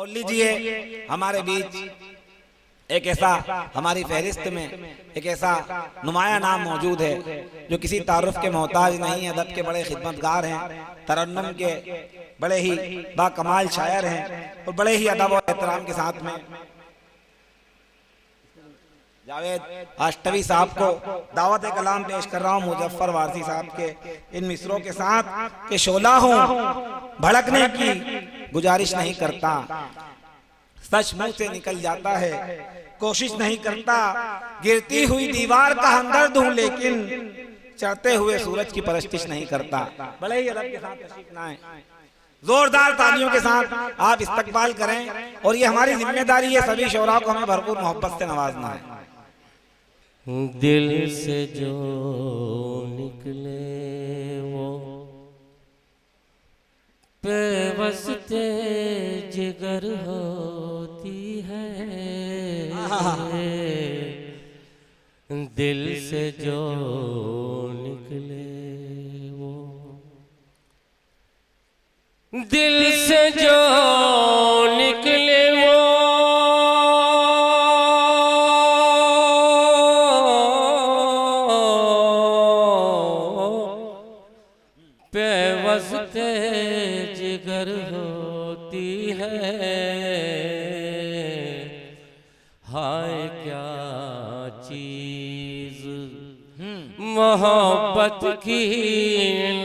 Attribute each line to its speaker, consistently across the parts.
Speaker 1: और लीजिए हमारे बीच एक ऐसा, हमारी फहरिस्त में एक ऐसा नुमाया नाम मौजूद है जो किसी तारुफ के मोहताज नहीं, अदब के बड़े खिदमतगार हैं, तरन्नुम के बड़े ही बाकमाल शायर हैं और बड़े ही अदब और एहतराम के साथ में जावेद आष्टवी साहब को दावत कलाम पेश कर रहा हूँ मुजफ्फर वारसी साहब के इन मिसरों के साथ कि शोला हूँ भड़कने की गुजारिश नहीं करता, सच मुंह से निकल जाता है, कोशिश नहीं करता, गिरती हुई दीवार का हमदर्द हूं लेकिन चढ़ते हुए सूरज की परस्तिश नहीं करता। बड़े ही अदब के साथ तशरीफ लाएं, जोरदार तालियों के साथ आप इस्तकबाल करें और ये हमारी जिम्मेदारी है सभी शोरा को हमें भरपूर मोहब्बत से नवाजना है।
Speaker 2: दिल से जो निकले वो पेवस्ते जिगर होती है, दिल से जो निकले वो, दिल से जो निकले वो पेवस्ते जिगर होती है, हाय क्या चीज मोहब्बत की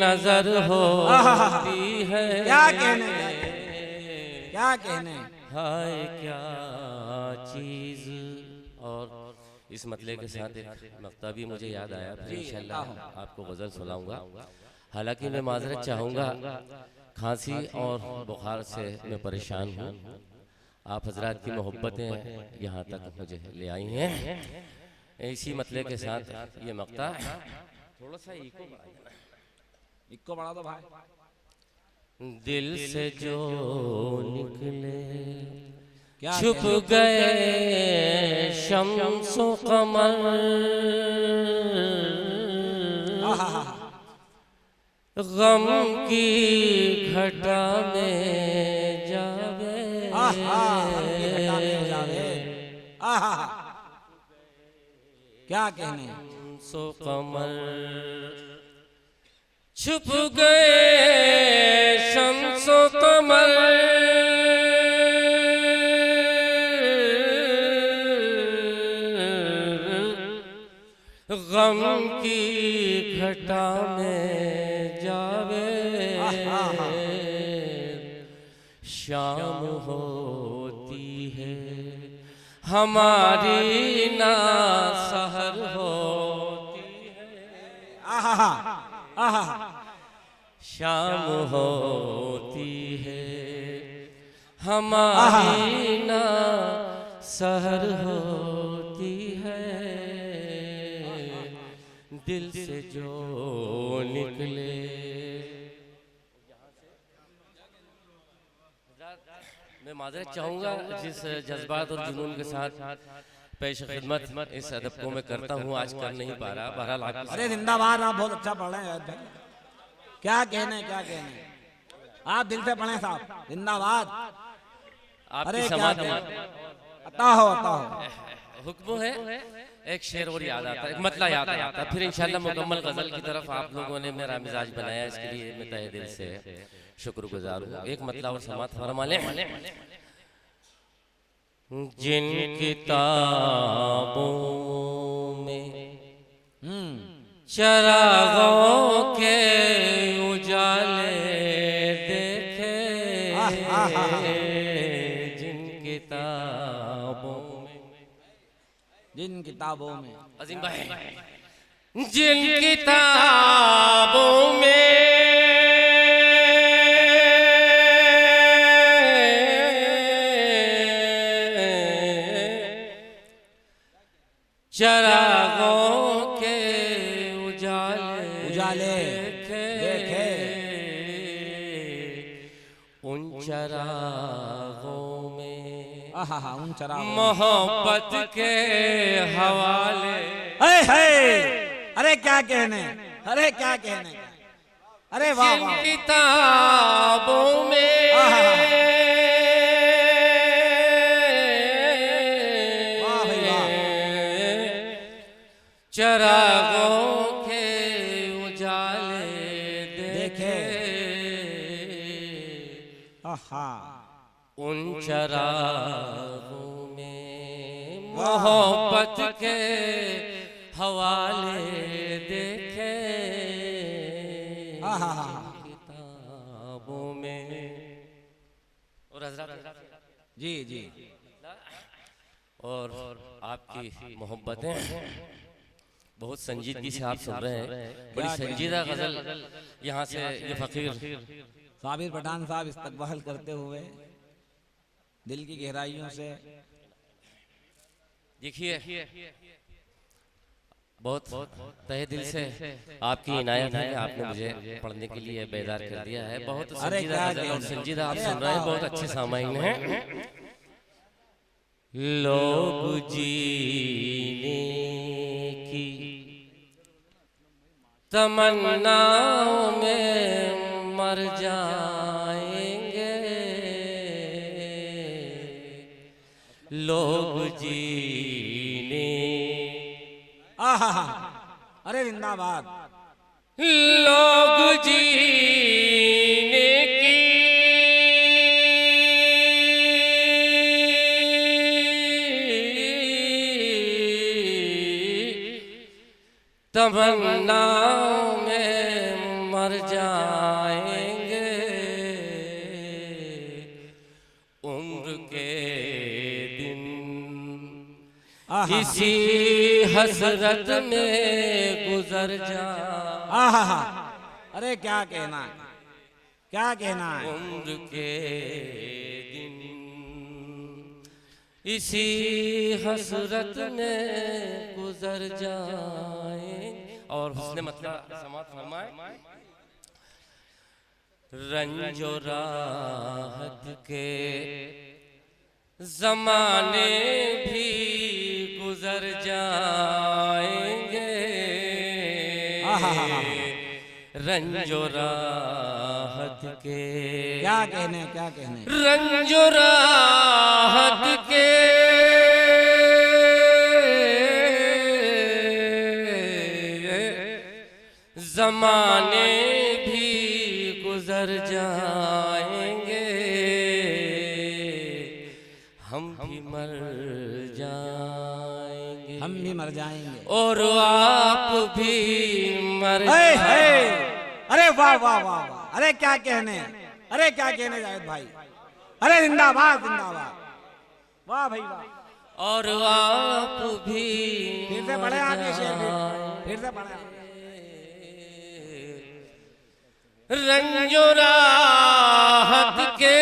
Speaker 2: नजर होती है।
Speaker 1: क्या कहने, क्या कहने,
Speaker 2: हाय क्या चीज। और इस मतले के साथ एक मक्ता भी मुझे याद आया, फिर इंशाल्लाह आपको गजल सुनाऊंगा। हालांकि मैं माजरत चाहूँगा, खांसी और बुखार से मैं परेशान हूँ। आप हजरात की मोहब्बतें यहाँ तक मुझे ले आई हैं। इसी मतले के साथ ये मक्ता थोड़ा सा
Speaker 1: इक्को बढ़ा दो भाई।
Speaker 2: दिल से जो निकले छुप गए शम्सो कमर, गम की घटा में जावे,
Speaker 1: क्या कहने,
Speaker 2: सो कमर छुप गए शम्सो कमर, गम की घटा में जावे, शाम होती है हमारी ना सहर होती है, शाम होती है हमारी ना सहर होती है, दिल से जो निकले। मैं माजरत चाहूँगा जिस जज्बात और जुनून के साथ पेश खिदमत इस अदब को मैं करता हूँ, आज कर नहीं पा रहा। बहरहाल
Speaker 1: अरे जिंदाबाद, आप बहुत अच्छा पढ़ रहे हैं। क्या कहने, क्या कहने, आप दिल से पढ़े साहब, जिंदाबाद।
Speaker 2: आपकी समाज
Speaker 1: अता हो, अता हो।
Speaker 2: हुक्म है एक शेर और याद आता है, एक मतला याद आता है, फिर इंशाल्लाह मुकम्मल गजल की तरफ आप लोगों ने मेरा मिजाज बनाया, इसके लिए मैं तहे दिल से शुक्रगुजार हूँ। एक मतला और समात फरमा ले। जिन किताबों में चरागों के उजाले देखे, जिन किताबों में,
Speaker 1: जिन किताबों में,
Speaker 2: अजीम भाई, जिन किताबों में चरागों के उजाले देखे, उन चरागों में
Speaker 1: उन चरागों
Speaker 2: मोहब्बत के हवाले।
Speaker 1: अरे क्या कहने, अरे क्या कहने, अरे वाह वाह।
Speaker 2: किताबों में उन चरागों में मोहब्बत के हवाले देखे किताबों में। और हज़रत
Speaker 1: जी जी।
Speaker 2: और आपकी मोहब्बतें बहुत संजीदगी से आप सुन रहे हैं, बड़ी संजीदा गजल यहाँ से ये फकीर
Speaker 1: साबिर पठान साहब इस्तकबाल करते हुए दिल की गहराइयों से।
Speaker 2: देखिए बहुत तहे दिल से आपकी इनायत है कि आपने मुझे पढ़ने के लिए बेदार कर दिया है। बहुत संजीदा गजल और संजीदा आप सुन रहे हैं, बहुत अच्छे सामाइन हैं। लोग जीने की तमन्नाओं में मर जाएंगे, लोग जीने।
Speaker 1: अरे जिंदाबाद।
Speaker 2: लोग जीने की तमन्नाओं में मर जाएंगे, उम्र के दिन इसी हसरत में गुजर जा।
Speaker 1: अरे क्या कहना है, क्या कहना है।
Speaker 2: उम्र के दिन इसी हसरत में गुजर जाए। और हुस्ने मतलब समात फरमाए, रंजो राहत के ज़माने भी गुजर जाएंगे, रंजो राहत के।
Speaker 1: क्या कहने, क्या कहने।
Speaker 2: रंजो राहत के ज़माने भी गुजर जाएंगे, हम भी मर जाएंगे,
Speaker 1: हम भी मर जाएंगे,
Speaker 2: और आप भी मर
Speaker 1: जाएंगे। अरे वाह वाह वाह वाह। अरे क्या कहने, अरे क्या कहने जावेद भाई। अरे जिंदाबाद जिंदाबाद, वाह भाई वाह।
Speaker 2: और आप भी
Speaker 1: फिर से पढ़े आगे शेर, फिर से पढ़े।
Speaker 2: रंजो राहत के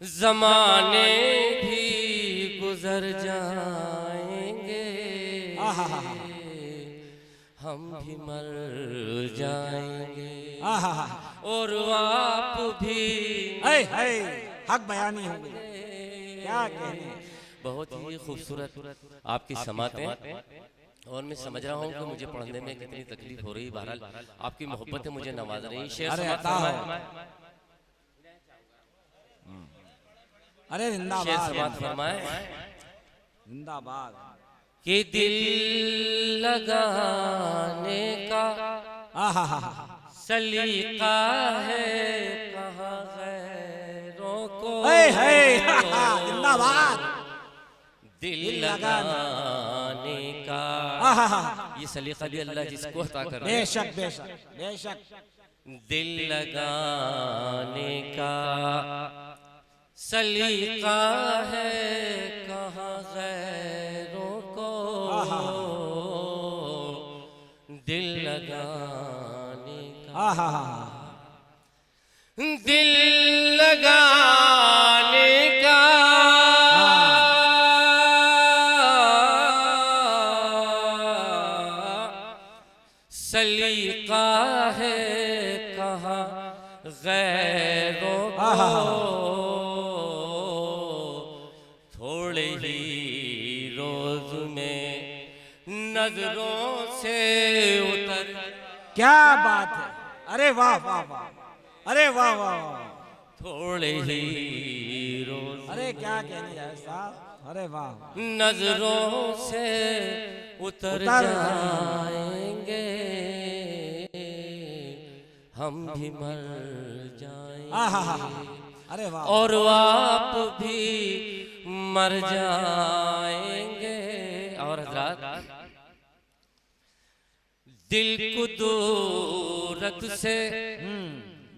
Speaker 2: ज़माने भी गुजर जाएंगे, हम भी मर जाएंगे, और आप भी।
Speaker 1: हक बयानी हो गई, क्या कहने।
Speaker 2: बहुत ही खूबसूरत आपकी समातें, और मैं समझ रहा हूँ कि मुझे पढ़ने में कितनी तकलीफ हो रही। बहरहाल आपकी मोहब्बतें मुझे नवाज रही। शेर समात फरमाए।
Speaker 1: अरे जिंदाबाद,
Speaker 2: शेर समात फरमाए।
Speaker 1: जिंदाबाद।
Speaker 2: कि दिल लगाने का सलीका है कहाँ गैरों को।
Speaker 1: जिंदाबाद।
Speaker 2: दिल लगाने का ये सलीका भी अल्लाह जिसको अता कर रहा है।
Speaker 1: बेशक बेशक बेशक।
Speaker 2: दिल लगाने का सलीका है कहाँ गैरों को, दिल लगाने का, दिल लगाने का सलीका है कहाँ गैरों को, थोड़े ही रोज में नजरों से उतर।
Speaker 1: क्या बात है। अरे वाह वाह वाह, अरे वाह वाह वाह।
Speaker 2: थोड़े ही रोज,
Speaker 1: अरे क्या कहने जाए साहब। अरे वाह।
Speaker 2: नजरों से उतर जाएंगे, हम भी मर जाएंगे
Speaker 1: अरे वाह,
Speaker 2: और आप भी मर जाएंगे। और हजरात, दिल को दूरत से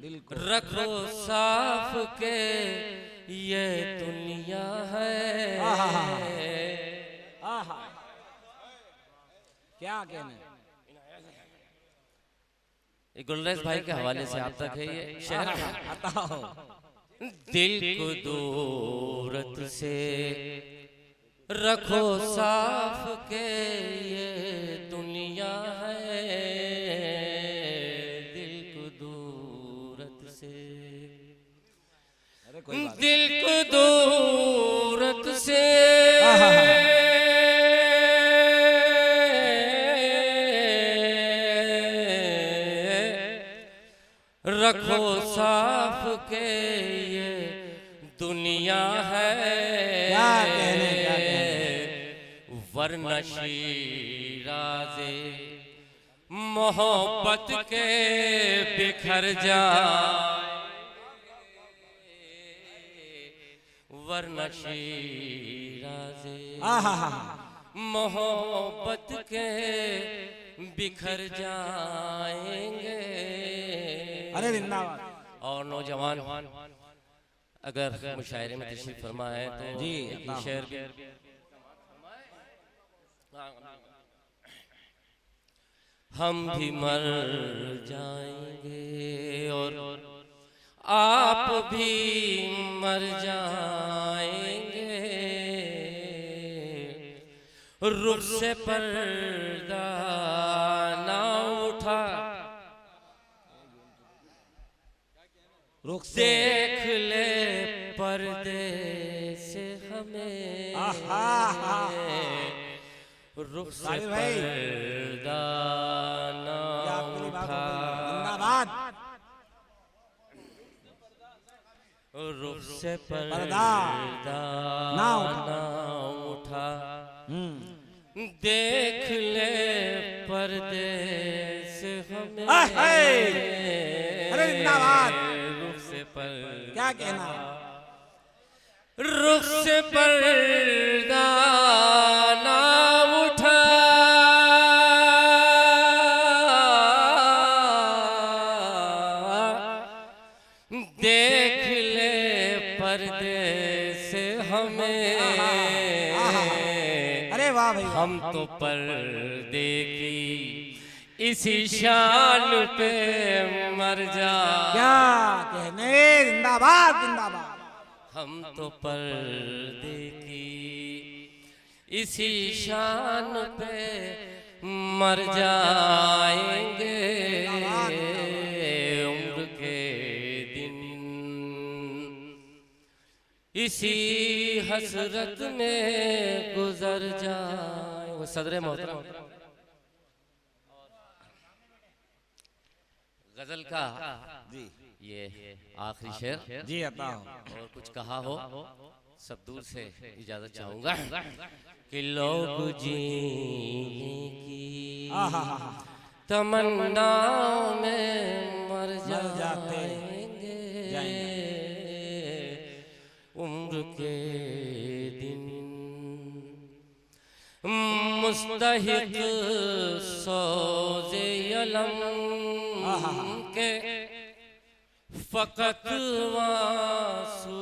Speaker 1: दिल को
Speaker 2: रखो साफ के ये दुनिया है।
Speaker 1: क्या कहने,
Speaker 2: गुलरेज भाई के हवाले से आप तक है ये शेर।
Speaker 1: बताओ।
Speaker 2: दिल को दूरत से रखो साफ के ये दुनिया है। दिल को दूरत से,
Speaker 1: अरे कोई बात
Speaker 2: दिल को दूरत से रखो साफ के ये दुनिया है।
Speaker 1: क्या कहने, क्या कहने।
Speaker 2: वरना शीराज़े मोहब्बत के बिखर जाए, वरना शीराज़े मोहब्बत के बिखर जाएंगे।
Speaker 1: अरे जिंदाबाद।
Speaker 2: और नौजवान अगर मुशायरे में तशरीफ फरमा है तो
Speaker 1: जी,
Speaker 2: ये शेर भी हम भी मर जाएंगे और आप भी मर जाएंगे। रुख से पर्दा ना उठा,
Speaker 1: रुख से
Speaker 2: देख ले पर्दे से हमें। रुख से पर्दा ना उठा,
Speaker 1: जिंदाबाद।
Speaker 2: रुख से पर्दा ना उठा, देख ले पर्दे से हमें।
Speaker 1: अरे जिंदाबाद।
Speaker 2: रुख से पर्दा,
Speaker 1: क्या कहना,
Speaker 2: रुख से पर्दा ना उठा, देख ले पर्दे से हमें।
Speaker 1: अरे वाह भाई,
Speaker 2: हम तो पर्दे की इसी शान पे मर जा।
Speaker 1: क्या कहने, जिंदाबाद जिंदाबाद।
Speaker 2: हम तो पर्दे की इसी शान पे मर जाएंगे। उम्र के दिन इसी हसरत में गुजर जाए। वो सदर मोहतरम गजल का
Speaker 1: जी
Speaker 2: ये आखिरी शेर
Speaker 1: जी, बताओ।
Speaker 2: और कुछ कहा हो सब दूर से इजाजत चाहूंगा कि लोग जीने की तमन्ना में मर जाएंगे। उम्र के दिन मुस्तहिक सोज़े अलम के फकत वासू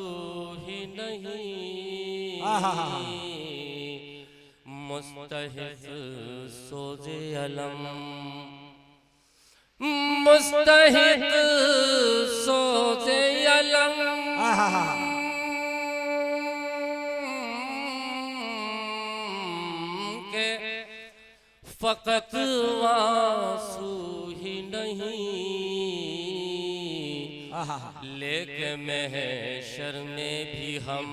Speaker 2: ही नहीं, मुस्तहिक सोज़े अलम, मुस्तहिक सोज़े अलम के फकत वासू ही नहीं, लेके महशर में भी हम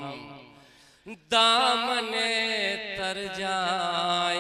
Speaker 2: दामने तर जाए।